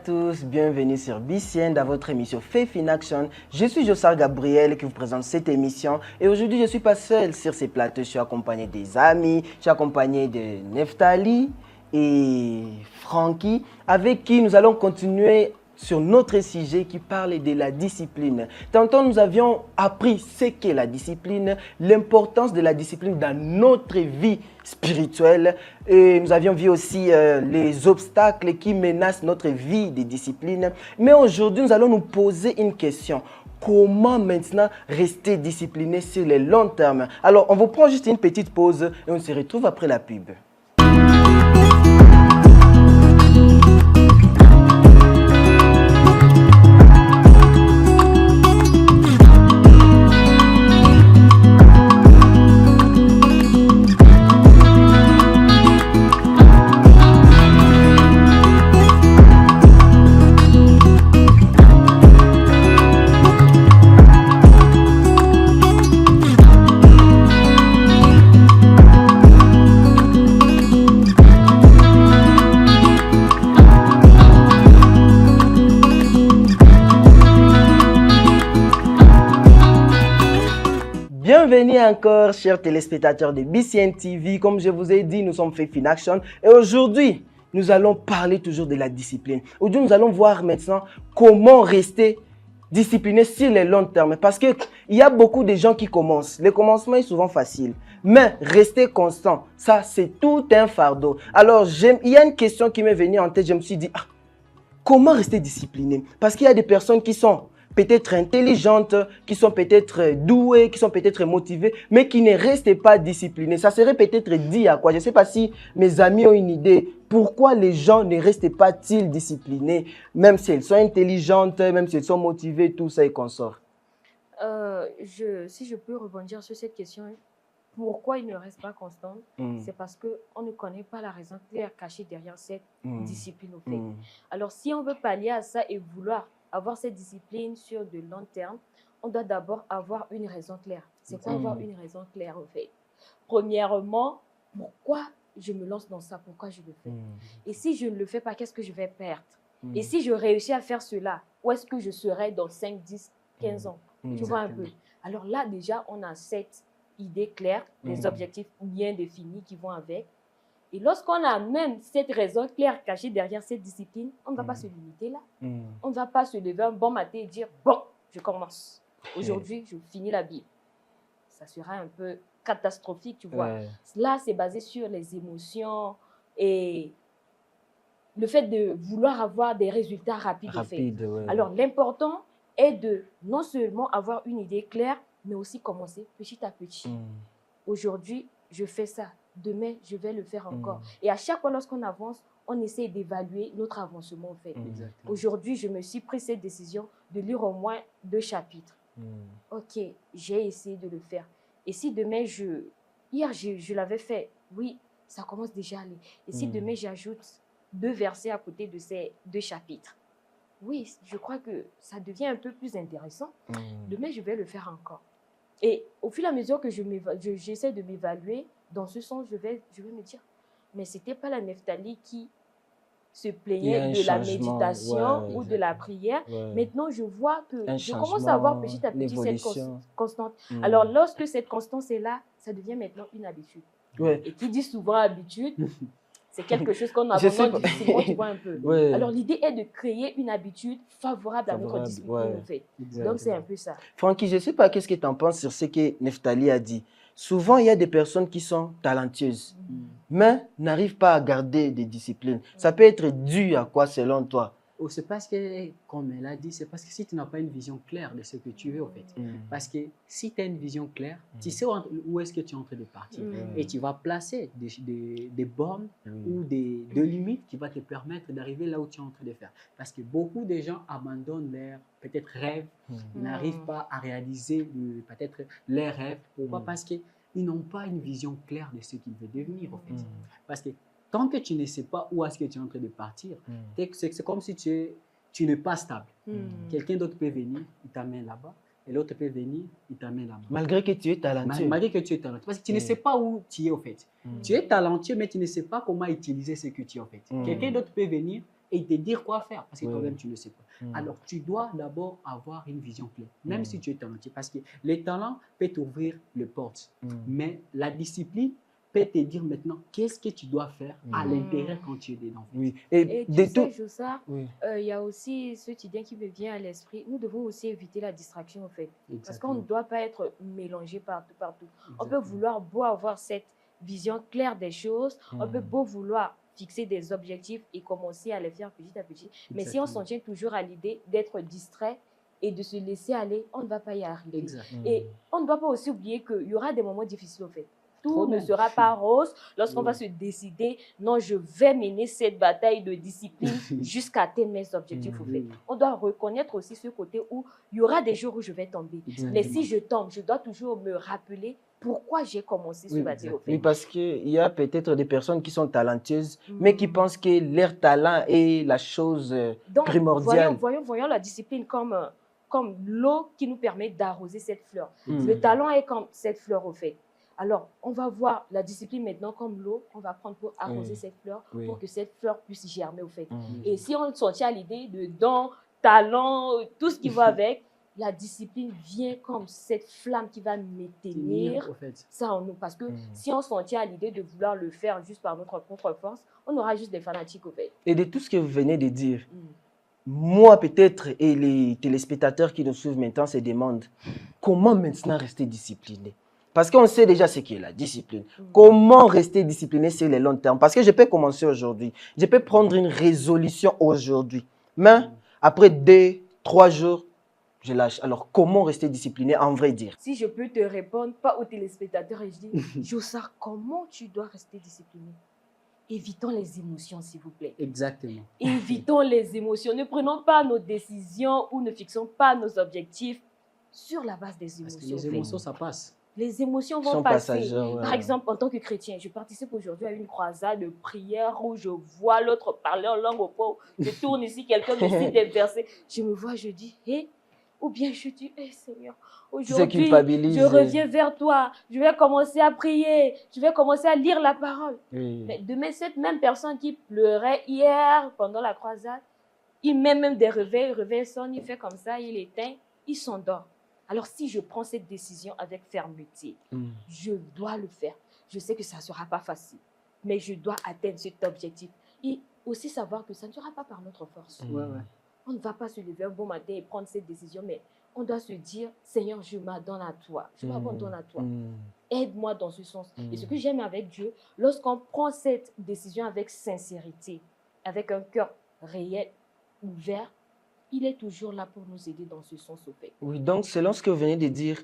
tous, bienvenue sur BCN dans votre émission Faith in Action. Je suis Jossar Gabriel qui vous présente cette émission et aujourd'hui je ne suis pas seul sur ces plateaux, je suis accompagné des amis, je suis accompagné de Neftali et Frankie avec qui nous allons continuer sur notre sujet qui parle de la discipline. Tantôt, nous avions appris ce qu'est la discipline, l'importance de la discipline dans notre vie spirituelle. Et nous avions vu aussi les obstacles qui menacent notre vie de discipline. Mais aujourd'hui, nous allons nous poser une question. Comment maintenant rester discipliné sur le long terme? Alors, on vous prend juste une petite pause et on se retrouve après la pub. Bienvenue encore, chers téléspectateurs de BCN TV. Comme je vous ai dit, nous sommes Faith in Action. Et aujourd'hui, nous allons parler toujours de la discipline. Aujourd'hui, nous allons voir maintenant comment rester discipliné sur le long terme. Parce qu'il y a beaucoup de gens qui commencent. Le commencement est souvent facile. Mais rester constant, ça, c'est tout un fardeau. Alors, il y a une question qui m'est venue en tête. Je me suis dit, comment rester discipliné? Parce qu'il y a des personnes qui sont peut-être intelligentes, qui sont peut-être douées, qui sont peut-être motivées, mais qui ne restent pas disciplinées. Ça serait peut-être dit à quoi? Je ne sais pas si mes amis ont une idée. Pourquoi les gens ne restent pas-ils disciplinés, même si elles sont intelligentes, même si elles sont motivées, tout ça et consort? Si je peux rebondir sur cette question, pourquoi ils ne restent pas constants? C'est parce qu'on ne connaît pas la raison claire cachée derrière cette discipline au fait. Alors, si on veut pallier à ça et vouloir avoir cette discipline sur de long terme, on doit d'abord avoir une raison claire. C'est quoi avoir une raison claire au fait? Premièrement, pourquoi je me lance dans ça? Pourquoi je le fais? Et si je ne le fais pas, qu'est-ce que je vais perdre? Et si je réussis à faire cela, où est-ce que je serai dans 5, 10, 15 ans? Tu vois un peu? Alors là, déjà, on a cette idée claire, des objectifs bien définis qui vont avec. Et lorsqu'on a même cette raison claire cachée derrière cette discipline, on ne va pas se limiter là. On ne va pas se lever un bon matin et dire, bon, je commence. Aujourd'hui, je finis la Bible. Ça sera un peu catastrophique, tu vois. Là, c'est basé sur les émotions et le fait de vouloir avoir des résultats rapides. Alors, l'important est de non seulement avoir une idée claire, mais aussi commencer petit à petit. Aujourd'hui, je fais ça. Demain, je vais le faire encore. Et à chaque fois, lorsqu'on avance, on essaie d'évaluer notre avancement en fait. Aujourd'hui, je me suis pris cette décision de lire au moins 2 chapitres. Ok, j'ai essayé de le faire. Et si demain, hier, je l'avais fait, oui, ça commence déjà à aller. Et si demain, j'ajoute 2 versets à côté de ces 2 chapitres, oui, je crois que ça devient un peu plus intéressant. Demain, je vais le faire encore. Et au fur et à mesure que j'essaie de m'évaluer, dans ce sens, je vais me dire, mais ce n'était pas la Neftali qui se plaignait de la méditation ou de la prière. Maintenant, je vois que je commence à avoir petit à petit cette constante. Alors, lorsque cette constance est là, ça devient maintenant une habitude. Et qui dit souvent habitude, c'est quelque chose qu'on a vraiment difficilement, tu vois un peu. Alors, l'idée est de créer une habitude favorable à notre discipline, en fait. Donc, c'est un peu ça. Francky, je ne sais pas qu'est-ce que tu en penses sur ce que Neftali a dit. Souvent, il y a des personnes qui sont talentueuses, mais n'arrivent pas à garder des disciplines. Ça peut être dû à quoi selon toi? C'est parce que, comme elle a dit, c'est parce que si tu n'as pas une vision claire de ce que tu veux, en fait. Parce que si tu as une vision claire, tu sais où est-ce que tu es en train de partir. Et tu vas placer des bornes ou des limites qui vont te permettre d'arriver là où tu es en train de faire. Parce que beaucoup de gens abandonnent leurs peut-être rêves, n'arrivent pas à réaliser peut-être leurs rêves. Pourquoi? Parce qu'ils n'ont pas une vision claire de ce qu'ils veulent devenir, en fait. Parce que tant que tu ne sais pas où est-ce que tu es en train de partir, c'est comme si tu n'es pas stable. Quelqu'un d'autre peut venir, il t'amène là-bas, et l'autre peut venir, il t'amène là-bas. Malgré que tu es talentueux. Malgré que tu es talentueux. Parce que tu ne sais pas où tu es, en fait. Tu es talentueux, mais tu ne sais pas comment utiliser ce que tu es, en fait. Quelqu'un d'autre peut venir, et te dire quoi faire, parce que toi-même, tu ne sais pas. Alors, tu dois d'abord avoir une vision claire, même si tu es talentueux, parce que les talents peuvent t'ouvrir les portes, mais la discipline peut te dire maintenant qu'est-ce que tu dois faire à l'intérieur quand tu es dedans. Oui. Et tu sais, Jossa, il y a aussi ce idée qui me vient à l'esprit. Nous devons aussi éviter la distraction, en fait. Exactement. Parce qu'on ne doit pas être mélangé partout. Exactement. On peut vouloir beau avoir cette vision claire des choses, on peut beau vouloir fixer des objectifs et commencer à les faire petit à petit. Mais si on s'en tient toujours à l'idée d'être distrait et de se laisser aller, on ne va pas y arriver. Et on ne doit pas aussi oublier qu'il y aura des moments difficiles, en fait. Tout ne sera pas rose lorsqu'on va se décider, non, je vais mener cette bataille de discipline jusqu'à atteindre mes objectifs. Au fait. On doit reconnaître aussi ce côté où il y aura des jours où je vais tomber. Mais si je tombe, je dois toujours me rappeler pourquoi j'ai commencé ce bataille. Oui, parce qu'il y a peut-être des personnes qui sont talentueuses, mais qui pensent que leur talent est la chose primordiale. Voyons la discipline comme l'eau qui nous permet d'arroser cette fleur. Le talent est comme cette fleur, au fait. Alors, on va voir la discipline maintenant comme l'eau qu'on va prendre pour arroser cette fleur, pour que cette fleur puisse germer, au fait. Et si on s'en tient à l'idée de don, talent, tout ce qui va avec, la discipline vient comme cette flamme qui va m'éteindre ça en nous. Parce que si on s'en tient à l'idée de vouloir le faire juste par notre propre force, on aura juste des fanatiques, au fait. Et de tout ce que vous venez de dire, moi peut-être et les téléspectateurs qui nous suivent maintenant se demandent comment maintenant rester discipliné. Parce qu'on sait déjà ce qu'est la discipline. Comment rester discipliné sur les longs termes? Parce que je peux commencer aujourd'hui. Je peux prendre une résolution aujourd'hui. Mais après 2, 3 jours, je lâche. Alors, comment rester discipliné en vrai dire? Si je peux te répondre, pas aux téléspectateurs, et je dis, Jossa, comment tu dois rester discipliné? Évitons les émotions, s'il vous plaît. Exactement. Évitons les émotions. Ne prenons pas nos décisions ou ne fixons pas nos objectifs sur la base des émotions. Parce que les émotions, ça passe. Les émotions vont passer. Par exemple, en tant que chrétien, je participe aujourd'hui à une croisade de prière où je vois l'autre parler en langue au pauvre. Je tourne ici, quelqu'un me cite des versets. Je me vois, je dis, hé, ou bien je dis, hé Seigneur, aujourd'hui, je reviens vers toi. Je vais commencer à prier. Je vais commencer à lire la parole. Mais demain, cette même personne qui pleurait hier pendant la croisade, il met même des réveils, le réveil sonne, il fait comme ça, il éteint, il s'endort. Alors, si je prends cette décision avec fermeté, je dois le faire. Je sais que ça ne sera pas facile, mais je dois atteindre cet objectif. Et aussi savoir que ça ne sera pas par notre force. On ne va pas se lever un bon matin et prendre cette décision, mais on doit se dire, Seigneur, je m'adonne à toi. Je m'abandonne à toi. Aide-moi dans ce sens. Et ce que j'aime avec Dieu, lorsqu'on prend cette décision avec sincérité, avec un cœur réel, ouvert, il est toujours là pour nous aider dans ce sens, au fait. Oui, donc selon ce que vous venez de dire,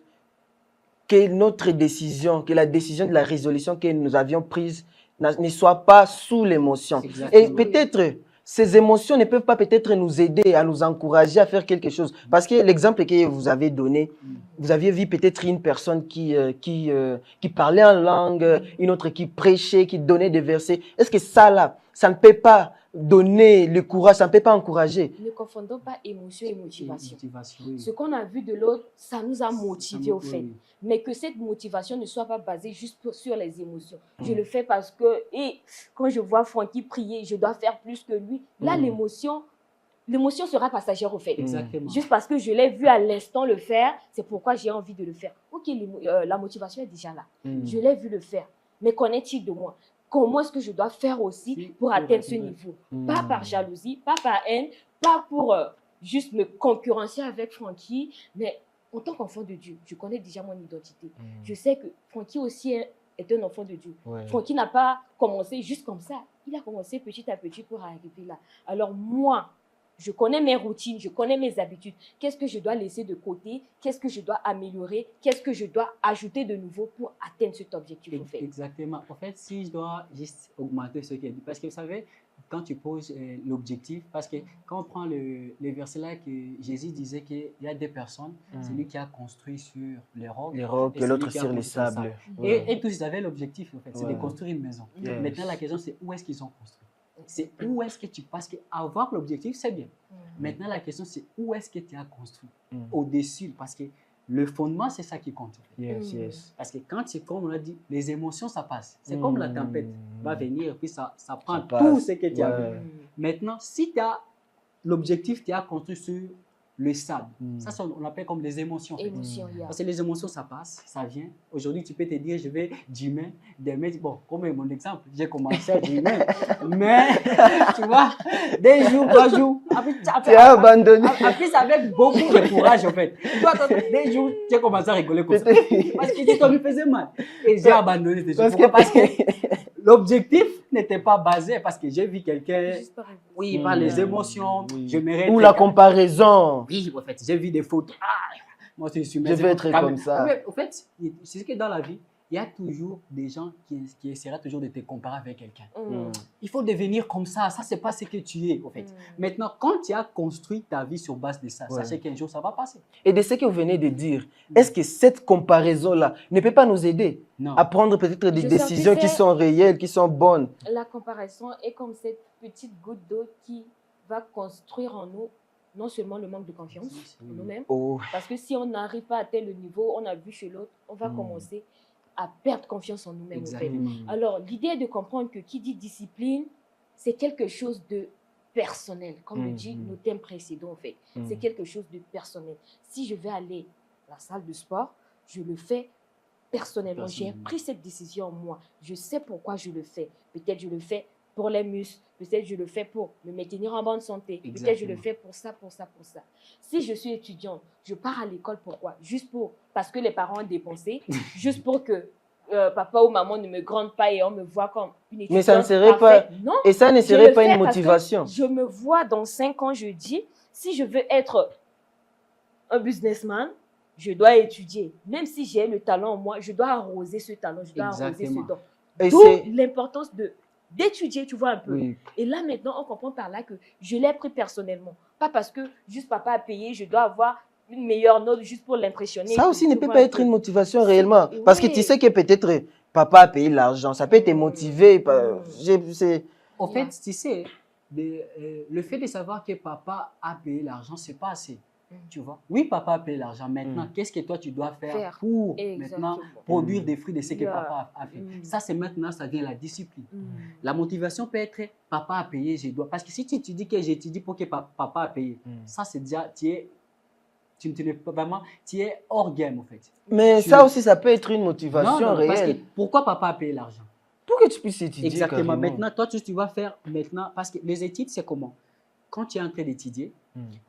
que notre décision, que la décision de la résolution que nous avions prise ne soit pas sous l'émotion. Et peut-être, ces émotions ne peuvent pas peut-être nous aider, à nous encourager à faire quelque chose. Parce que l'exemple que vous avez donné, vous aviez vu peut-être une personne qui parlait en langue, une autre qui prêchait, qui donnait des versets. Est-ce que ça là, ça ne peut pas donner le courage, ça ne peut pas encourager? Ne confondons pas émotion et motivation. Ce qu'on a vu de l'autre, ça nous a motivés, au fait. Mais que cette motivation ne soit pas basée juste sur les émotions. Je le fais parce que, quand je vois Francky prier, je dois faire plus que lui. Là, l'émotion sera passagère, au fait. Juste parce que je l'ai vu à l'instant le faire, c'est pourquoi j'ai envie de le faire. Ok, la motivation est déjà là. Je l'ai vu le faire. Mais qu'en est-il de moi? Comment est-ce que je dois faire aussi pour atteindre ce niveau? Pas par jalousie, pas par haine, pas pour juste me concurrencer avec Francky, mais en tant qu'enfant de Dieu, je connais déjà mon identité. Je sais que Francky aussi est un enfant de Dieu. Francky n'a pas commencé juste comme ça. Il a commencé petit à petit pour arriver là. Alors moi, je connais mes routines, je connais mes habitudes. Qu'est-ce que je dois laisser de côté? Qu'est-ce que je dois améliorer? Qu'est-ce que je dois ajouter de nouveau pour atteindre cet objectif? Exactement. En fait, si je dois juste augmenter ce qu'il dit, parce que vous savez, quand tu poses l'objectif, parce que quand on prend le verset là que Jésus disait qu'il y a des personnes, c'est lui qui a construit sur les rocs et l'autre sur les sables. Et tous ils avaient l'objectif, en fait, c'est de construire une maison. Maintenant, la question c'est où est-ce qu'ils ont construit? C'est où est-ce que tu... Parce qu'avoir l'objectif, c'est bien. Maintenant, la question, c'est où est-ce que tu as construit? Au-dessus, parce que le fondement, c'est ça qui compte. Yes, yes. Parce que quand c'est comme on l'a dit, les émotions, ça passe. C'est comme la tempête va venir et puis ça prend tout ce que tu as vu. Maintenant, si tu as l'objectif, tu as construit sur le sable. Ça, on appelle comme les émotions. Parce que les émotions, ça passe, ça vient. Aujourd'hui, tu peux te dire, je vais gymer, demain, bon, comme mon exemple, j'ai commencé à gymer, mais tu vois, des jours, 3 jours, tu as abandonné. Après, c'est avec beaucoup de courage, en fait. Toi, des jours, tu as commencé à rigoler comme ça. Parce que ça me faisait mal. Et j'ai abandonné des jours. Parce que l'objectif n'était pas basé parce que j'ai vu quelqu'un, par les émotions, je mérite. Ou la comparaison. Oui, en fait, j'ai vu des photos. Moi, je suis je vais être comme ça. En fait, c'est ce que dans la vie, il y a toujours des gens qui essaiera toujours de te comparer avec quelqu'un. Il faut devenir comme ça. Ça, c'est pas ce que tu es, en fait. Maintenant, quand tu as construit ta vie sur base de ça, sachez qu'un jour, ça va passer. Et de ce que vous venez de dire, est-ce que cette comparaison-là ne peut pas nous aider à prendre peut-être des décisions qui sont réelles, qui sont bonnes? La comparaison est comme cette petite goutte d'eau qui va construire en nous non seulement le manque de confiance en nous-mêmes, parce que si on n'arrive pas à tel niveau, on a vu chez l'autre, on va commencer à perdre confiance en nous-mêmes. Alors, l'idée est de comprendre que qui dit discipline, c'est quelque chose de personnel, comme le dit nos thèmes précédents, en fait. C'est quelque chose de personnel. Si je vais aller à la salle de sport, je le fais personnellement. J'ai pris cette décision moi. Je sais pourquoi je le fais. Peut-être je le fais pour les muscles, peut-être je le fais pour me maintenir en bonne santé, peut-être je le fais pour ça, pour ça, pour ça. Si je suis étudiante, je pars à l'école pourquoi? Juste parce que les parents ont dépensé, juste pour que papa ou maman ne me grande pas et on me voit comme une étudiante. Mais ça ne serait pas, non, et ça ne serait pas une motivation. Je me vois dans 5 ans, je dis, si je veux être un businessman, je dois étudier. Même si j'ai le talent en moi, je dois arroser ce talent, je dois arroser ce don. D'où l'importance d'étudier, tu vois un peu. Et là, maintenant, on comprend par là que je l'ai pris personnellement. Pas parce que juste papa a payé, je dois avoir une meilleure note juste pour l'impressionner. Ça aussi ne peut pas être une motivation réellement. Parce que tu sais que peut-être papa a payé l'argent, ça peut te motiver. En fait, tu sais, le fait de savoir que papa a payé l'argent, c'est pas assez. Tu vois? Oui, papa a payé l'argent. Maintenant, qu'est-ce que toi, tu dois faire pour maintenant produire des fruits de ce que papa a fait? Ça, c'est maintenant, ça devient la discipline. La motivation peut être papa a payé, je dois. Parce que si tu dis que j'étudie pour que papa a payé, ça, c'est déjà, tu es hors game, en fait. Mais ça aussi, ça peut être une motivation réelle. Parce que pourquoi papa a payé l'argent? Pour que tu puisses étudier. Exactement. Carrément. Maintenant, toi, tu vas faire maintenant, parce que les études, c'est comment? Quand tu es en train d'étudier,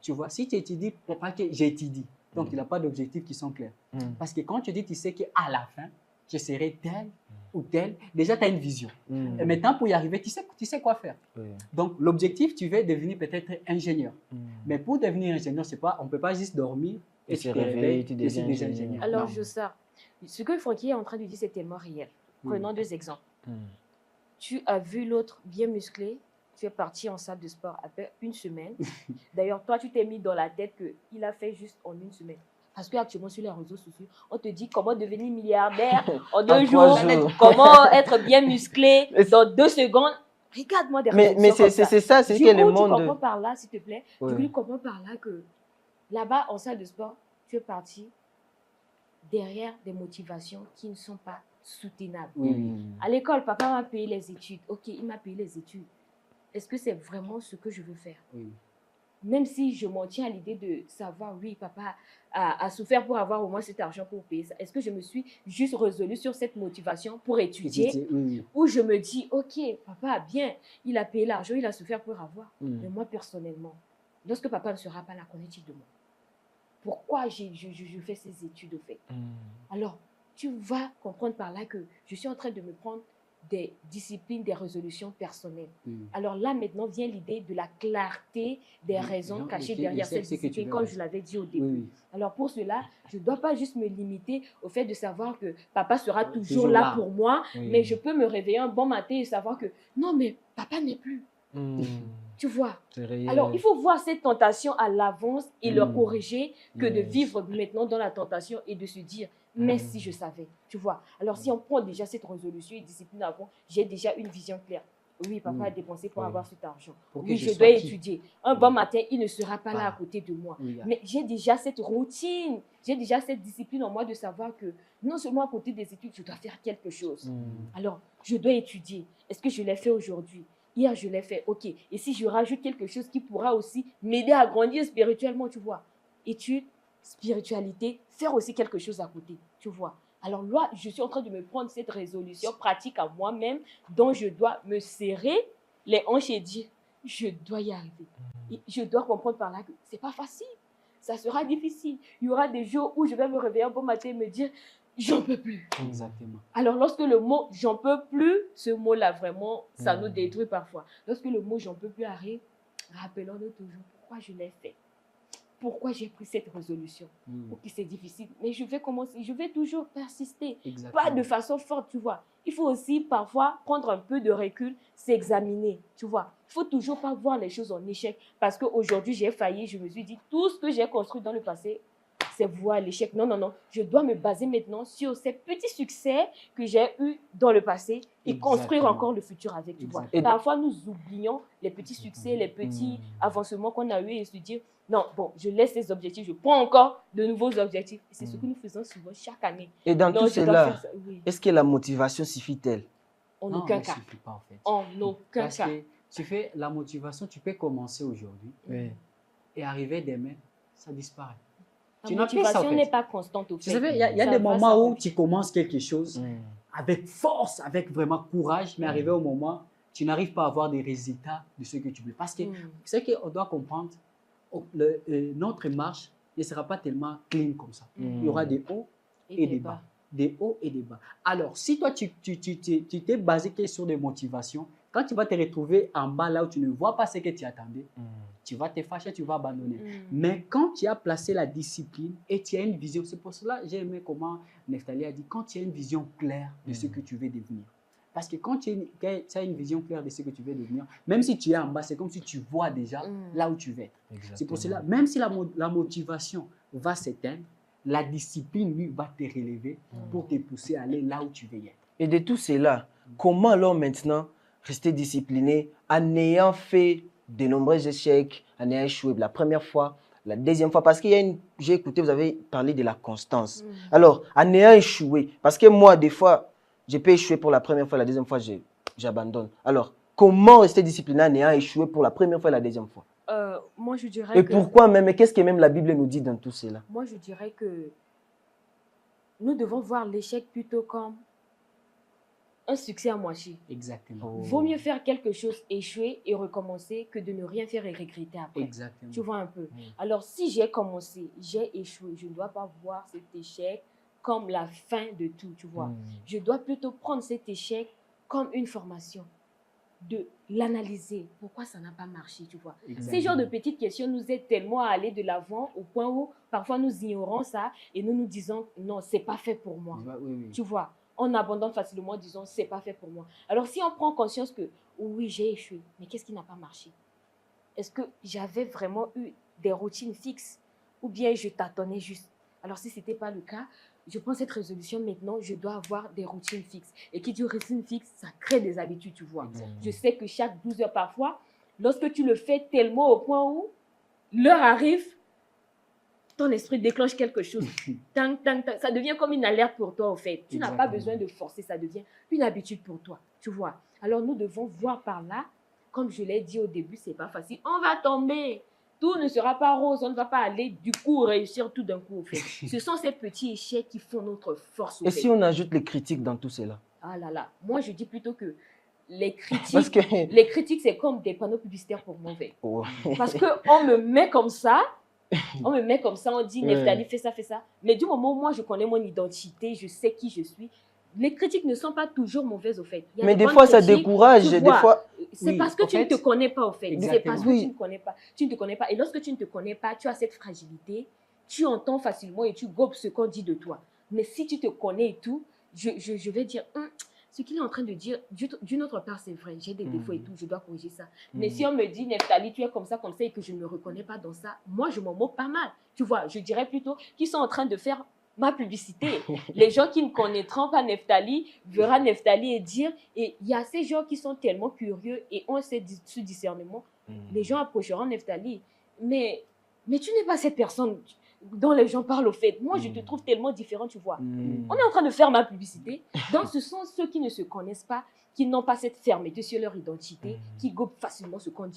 tu vois, si tu étudies, pour pas que j'étudie, donc il n'y a pas d'objectifs qui sont clairs. Parce que quand tu dis, tu sais qu'à la fin, je serai tel ou tel, déjà tu as une vision. Et maintenant, pour y arriver, tu sais quoi faire. Donc, l'objectif, tu veux devenir peut-être ingénieur. Mais pour devenir ingénieur, on ne peut pas juste dormir et se réveiller, tu deviens ingénieur. Alors, ce que Francky est en train de dire, c'est tellement réel. Prenons 2 exemples. Tu as vu l'autre bien musclé, tu es parti en salle de sport après 1 semaine. D'ailleurs, toi, tu t'es mis dans la tête qu'il a fait juste en 1 semaine. Parce qu'actuellement, sur les réseaux sociaux, on te dit comment devenir milliardaire en 2 jours, comment être bien musclé dans 2 secondes. Regarde-moi derrière. Mais c'est ça, c'est que le monde... Tu comprends par là, s'il te plaît. Tu comprends par là que là-bas, en salle de sport, tu es parti derrière des motivations qui ne sont pas soutenables. À l'école, papa m'a payé les études. Ok, il m'a payé les études. Est-ce que c'est vraiment ce que je veux faire? Même si je m'en tiens à l'idée de savoir, oui, papa a souffert pour avoir au moins cet argent pour payer ça. Est-ce que je me suis juste résolue sur cette motivation pour étudier? Ou je me dis, ok, papa il a payé l'argent, il a souffert pour avoir. Mais moi, personnellement, lorsque papa ne sera pas là, qu'en est-il de moi? Pourquoi je fais ces études, au fait? Alors, tu vas comprendre par là que je suis en train de me prendre des disciplines, des résolutions personnelles. Alors là, maintenant, vient l'idée de la clarté des raisons cachées derrière cette discipline, comme je l'avais dit au début. Alors pour cela, je ne dois pas juste me limiter au fait de savoir que papa sera toujours là pour moi, mais je peux me réveiller un bon matin et savoir que non, mais papa n'est plus. Tu vois? Alors, il faut voir cette tentation à l'avance et le corriger que de vivre maintenant dans la tentation et de se dire, mais si je savais, tu vois. Alors, si on prend déjà cette résolution et discipline avant, j'ai déjà une vision claire. Oui, papa a dépensé pour avoir cet argent. Pour que Oui, je je sois dois qui? étudier. Un bon matin, il ne sera pas là Voilà. à côté de moi. Oui, Mais j'ai déjà cette routine, j'ai déjà cette discipline en moi de savoir que non seulement à côté des études, je dois faire quelque chose. Alors, je dois étudier. Est-ce que je l'ai fait aujourd'hui? Hier, je l'ai fait. OK. Et si je rajoute quelque chose qui pourra aussi m'aider à grandir spirituellement, tu vois. Études, spiritualité, faire aussi quelque chose à côté, tu vois. Alors là, je suis en train de me prendre cette résolution pratique à moi-même dont je dois me serrer les hanches et dire, je dois y arriver. Et je dois comprendre par là que ce n'est pas facile. Ça sera difficile. Il y aura des jours où je vais me réveiller un bon matin et me dire, j'en peux plus. Exactement. Alors, lorsque le mot « j'en peux plus », ce mot-là, vraiment, ça nous détruit parfois. Lorsque le mot « j'en peux plus » arrive, rappelons-nous toujours pourquoi je l'ai fait. Pourquoi j'ai pris cette résolution. Ok, c'est difficile, mais je vais commencer, je vais toujours persister. Exactement. Pas de façon forte, tu vois. Il faut aussi parfois prendre un peu de recul, s'examiner, tu vois. Il faut toujours pas voir les choses en échec. Parce qu'aujourd'hui, j'ai failli, je me suis dit, tout ce que j'ai construit dans le passé, c'est voir l'échec. Non, non, non. Je dois me baser maintenant sur ces petits succès que j'ai eus dans le passé et construire encore le futur avec, tu vois. Et parfois, nous oublions les petits succès, les petits avancements qu'on a eus et se dire, non, bon, je laisse ces objectifs, je prends encore de nouveaux objectifs. Et c'est ce que nous faisons souvent chaque année. Et dans Non, tout je dois cela, faire ça, oui. est-ce que la motivation suffit-elle? En Non, aucun elle cas. suffit pas, en fait. En aucun Parce cas. que tu fais la motivation, tu peux commencer aujourd'hui et arriver demain, ça disparaît. La Tu n'as plus ça, en motivation fait. n'est pas constante au fait. Tu savais, il y a Ça des va, moments ça où revient. tu commences quelque chose avec force, avec vraiment courage, mais arrivé au moment, tu n'arrives pas à avoir des résultats de ce que tu veux. Parce que c'est qu'on doit comprendre, notre marche ne sera pas tellement clean comme ça. Il y aura des hauts et des bas. Des hauts et des bas. Alors, si toi, tu t'es basé que sur des motivations, quand tu vas te retrouver en bas là où tu ne vois pas ce que tu attendais, tu vas te fâcher, tu vas abandonner. Mais quand tu as placé la discipline et tu as une vision, c'est pour cela que j'ai aimé comment Neftali a dit, quand tu as une vision claire de ce que tu veux devenir. Parce que quand tu as une vision claire de ce que tu veux devenir, même si tu es en bas, c'est comme si tu vois déjà là où tu veux être. C'est pour cela, même si la motivation va s'éteindre, la discipline, lui, va te relever pour te pousser à aller là où tu veux y être. Et de tout cela, comment alors maintenant rester discipliné en ayant fait de nombreux échecs, en ayant échoué la première fois, la deuxième fois? Parce qu'il y a j'ai écouté, vous avez parlé de la constance. Alors, en ayant échoué, parce que moi, des fois, je peux échouer pour la première fois, la deuxième fois, j'abandonne. Alors, comment rester discipliné en ayant échoué pour la première fois et la deuxième fois? Moi, je dirais et pourquoi même? Et qu'est-ce que même la Bible nous dit dans tout cela? Moi, je dirais que nous devons voir l'échec plutôt comme un succès à moitié. Exactement. Vaut mieux faire quelque chose, échouer et recommencer que de ne rien faire et regretter après. Exactement. Tu vois un peu. Alors, si j'ai commencé, j'ai échoué, je ne dois pas voir cet échec comme la fin de tout, tu vois. Je dois plutôt prendre cet échec comme une formation, de l'analyser. Pourquoi ça n'a pas marché, tu vois. Ces genres de petites questions nous aident tellement à aller de l'avant au point où parfois nous ignorons ça et nous nous disons non, c'est pas fait pour moi. Tu vois, on abandonne facilement en disant c'est pas fait pour moi. Alors si on prend conscience que oui, j'ai échoué, mais qu'est-ce qui n'a pas marché? Est-ce que j'avais vraiment eu des routines fixes ou bien je tâtonnais juste? Alors si ce n'était pas le cas, je prends cette résolution maintenant, je dois avoir des routines fixes. Et qui dit routine fixe, ça crée des habitudes, tu vois. Je sais que chaque 12 heures parfois, lorsque tu le fais tellement au point où l'heure arrive, ton esprit déclenche quelque chose. Tang, tang, tang. Ça devient comme une alerte pour toi, en fait. Tu n'as pas besoin de forcer, ça devient une habitude pour toi, tu vois. Alors nous devons voir par là, comme je l'ai dit au début, c'est pas facile. On va tomber. Tout ne sera pas rose, on ne va pas aller du coup réussir tout d'un coup au fait. Ce sont ces petits échecs qui font notre force au fait. Et si on ajoute les critiques dans tout cela? Ah là là, moi je dis plutôt que les critiques, les critiques c'est comme des panneaux publicitaires pour mauvais. Parce qu'on me met comme ça, on dit Neftali fais ça, mais du moment où moi je connais mon identité, je sais qui je suis, les critiques ne sont pas toujours mauvaises au fait. Mais des fois ça décourage, des fois... C'est parce que tu ne te connais pas au fait. C'est parce que tu ne connais pas. Tu ne te connais pas. Et lorsque tu ne te connais pas, tu as cette fragilité, tu entends facilement et tu gobes ce qu'on dit de toi. Mais si tu te connais et tout, je vais dire, ce qu'il est en train de dire, d'une autre part, c'est vrai, j'ai des défauts et tout, je dois corriger ça. Mais si on me dit, Neftali, tu es comme ça, et que je ne me reconnais pas dans ça, moi, je m'en moque pas mal. Tu vois, je dirais plutôt qu'ils sont en train de faire ma publicité. Les gens qui ne connaîtront pas Neftali verront Neftali et dire, et il y a ces gens qui sont tellement curieux et ont ce discernement, les gens approcheront Neftali. Mais tu n'es pas cette personne dont les gens parlent au fait. Moi, je te trouve tellement différent, tu vois. On est en train de faire ma publicité. Donc, ce sont ceux qui ne se connaissent pas, qui n'ont pas cette fermeté sur leur identité, qui gobent facilement ce qu'on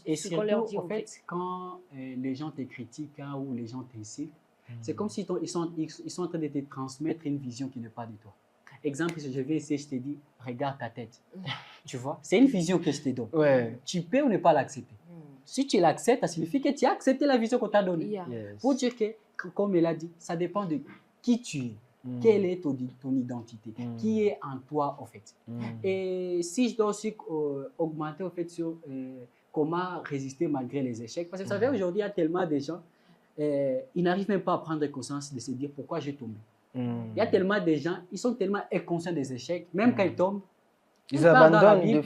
leur dit. En fait, quand les gens te critiquent ou les gens t'insultent, c'est comme si ils sont en train de te transmettre une vision qui n'est pas de toi. Exemple, si je vais essayer, je te dis, regarde ta tête. Tu vois, c'est une vision que je te donne. Ouais. Tu peux ou ne pas l'accepter. Si tu l'acceptes, ça signifie que tu as accepté la vision qu'on t'a donnée. Yeah. Yes. Pour dire que, comme elle a dit, ça dépend de qui tu es. Quelle est ton identité? Qui est en toi, en fait? Et si je dois aussi augmenter, en fait, sur comment résister malgré les échecs. Parce que vous savez, aujourd'hui, il y a tellement de gens, ils n'arrivent même pas à prendre conscience de se dire pourquoi j'ai tombé. Il y a tellement de gens, ils sont tellement inconscients des échecs, même quand ils tombent, ils abandonnent.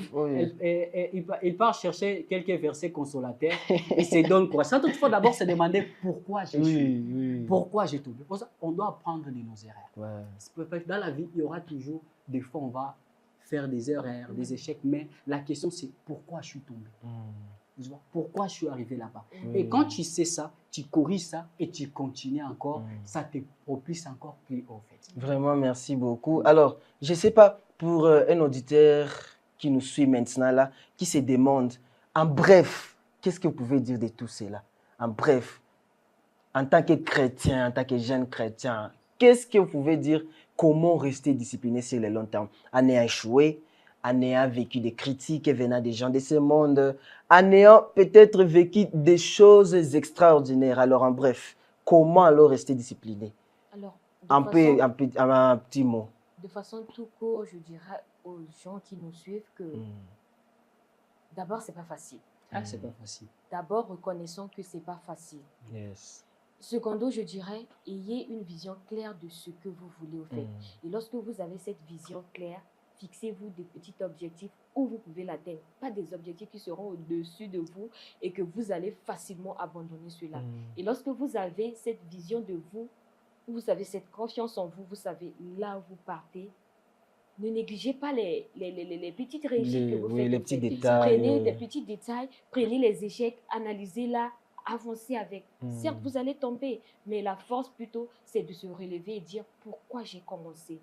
Ils partent chercher quelques versets consolateurs et se donnent quoi. Sans toutefois d'abord se demander pourquoi j'ai échoué, pourquoi j'ai tombé. Pour ça, on doit apprendre de nos erreurs. Ouais. Dans la vie, il y aura toujours, des fois, on va faire des erreurs, des échecs, mais la question c'est pourquoi je suis tombé. Pourquoi je suis arrivé là-bas. Et quand tu sais ça, tu corriges ça et tu continues encore, ça te propulse encore plus haut. En fait. Vraiment, merci beaucoup. Alors, je ne sais pas, pour un auditeur qui nous suit maintenant, là, qui se demande, en bref, qu'est-ce que vous pouvez dire de tout cela? En bref, en tant que chrétien, en tant que jeune chrétien, qu'est-ce que vous pouvez dire? Comment rester discipliné sur le long terme? En ayant échoué, en ayant vécu des critiques venant des gens de ce monde, en ayant peut-être vécu des choses extraordinaires. Alors, en bref, comment alors rester discipliné? Alors, un petit mot. De façon tout court, je dirais aux gens qui nous suivent que d'abord, ce n'est pas facile. C'est pas facile. D'abord, reconnaissons que ce n'est pas facile. Yes. Secondo, je dirais, ayez une vision claire de ce que vous voulez au fait. Et lorsque vous avez cette vision claire, fixez-vous des petits objectifs où vous pouvez l'atteindre. Pas des objectifs qui seront au-dessus de vous et que vous allez facilement abandonner ceux-là. Et lorsque vous avez cette vision de vous, vous avez cette confiance en vous, vous savez là où vous partez, ne négligez pas les petites réussites que vous faites. Les petits détails. Prenez des petits détails, prenez les échecs, analysez-la, avancez avec. Certes, vous allez tomber, mais la force plutôt, c'est de se relever et dire pourquoi j'ai commencé.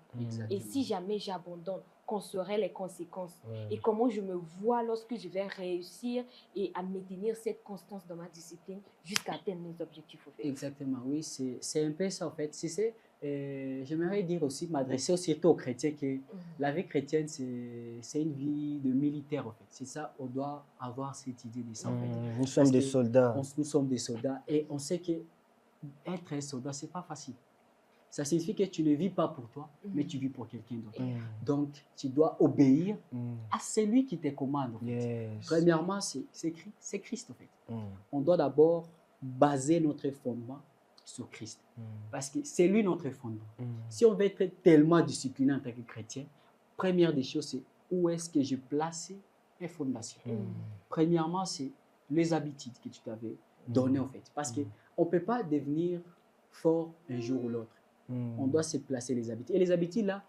Et si jamais j'abandonne, qu'en seraient les conséquences et comment je me vois lorsque je vais réussir et à maintenir cette constance dans ma discipline jusqu'à atteindre mes objectifs. Au fait. Exactement, oui, c'est un peu ça en fait. J'aimerais dire aussi, m'adresser surtout aux chrétiens que la vie chrétienne, c'est une vie de militaire en fait. C'est ça, on doit avoir cette idée de ça en fait. Nous sommes des soldats. Nous sommes des soldats et on sait que être un soldat, c'est pas facile. Ça signifie que tu ne vis pas pour toi, mais tu vis pour quelqu'un d'autre. Donc, tu dois obéir à celui qui te commande. En fait. Premièrement, c'est Christ, en fait. On doit d'abord baser notre fondement sur Christ. Parce que c'est lui notre fondement. Si on veut être tellement discipliné en tant que chrétien, première des choses, c'est où est-ce que je place mes fondations. Premièrement, c'est les habitudes que tu t'avais données, en fait. Parce qu'on ne peut pas devenir fort un jour ou l'autre. On doit se placer les habitudes. Et les habitudes, là,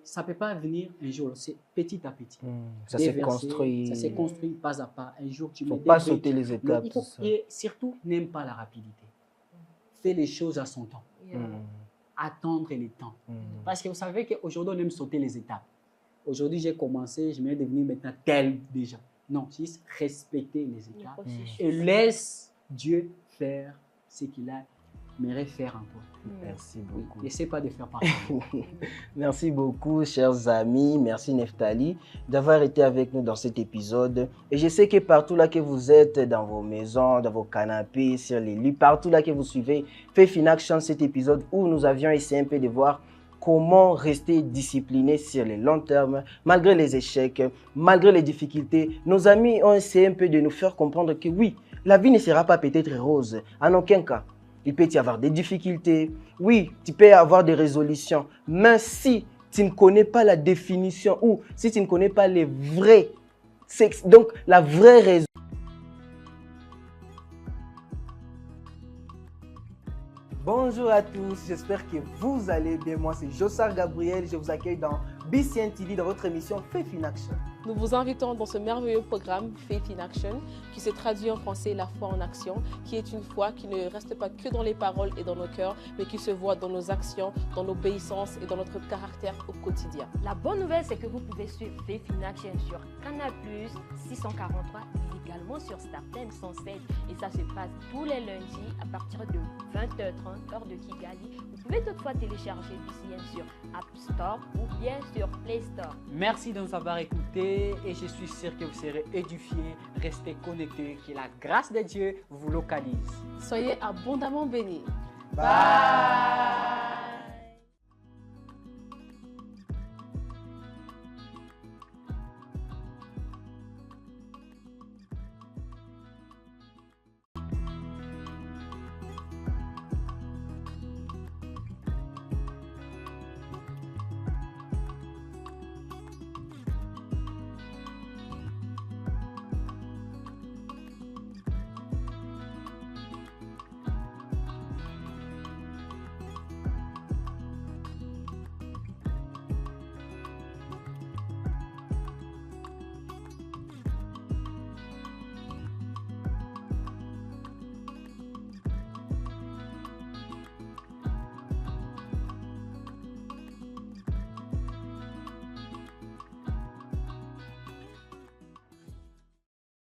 ça ne peut pas venir un jour, c'est petit à petit. Ça s'est construit. Ça s'est construit pas à pas. Un jour, tu ne faut pas sauter les étapes. Et surtout, n'aime pas la rapidité. Fais les choses à son temps. Attendre les temps. Parce que vous savez qu'aujourd'hui, on aime sauter les étapes. Aujourd'hui, j'ai commencé, je vais devenir maintenant tel déjà. Non, juste respecter les étapes et laisse Dieu faire ce qu'il aimerait faire en toi. Merci beaucoup. N'essaie pas de faire partie. Merci beaucoup, chers amis. Merci, Neftali, d'avoir été avec nous dans cet épisode. Et je sais que partout là que vous êtes, dans vos maisons, dans vos canapés, sur les lits, partout là que vous suivez, fait Finaction, cet épisode où nous avions essayé un peu de voir comment rester discipliné sur le long terme, malgré les échecs, malgré les difficultés. Nos amis ont essayé un peu de nous faire comprendre que oui, la vie ne sera pas peut-être rose, en aucun cas. Il peut y avoir des difficultés, oui, tu peux avoir des résolutions, mais si tu ne connais pas la définition ou si tu ne connais pas les vrais, donc la vraie raison. Bonjour à tous, j'espère que vous allez bien. Moi, c'est Jossar Gabriel. Je vous accueille dans BCN TV dans votre émission Faith in Action. Nous vous invitons dans ce merveilleux programme Faith in Action qui se traduit en français La foi en action, qui est une foi qui ne reste pas que dans les paroles et dans nos cœurs, mais qui se voit dans nos actions, dans l'obéissance et dans notre caractère au quotidien. La bonne nouvelle, c'est que vous pouvez suivre Faith in Action sur Canal+, 643 et également sur Startem 107. Et ça se passe tous les lundis à partir de 20h30, heure de Kigali. Vous pouvez toutefois télécharger BCN sur App Store ou bien sur Play Store. Merci de nous avoir écoutés et je suis sûr que vous serez édifiés. Restez connectés, que la grâce de Dieu vous localise. Soyez abondamment bénis. Bye.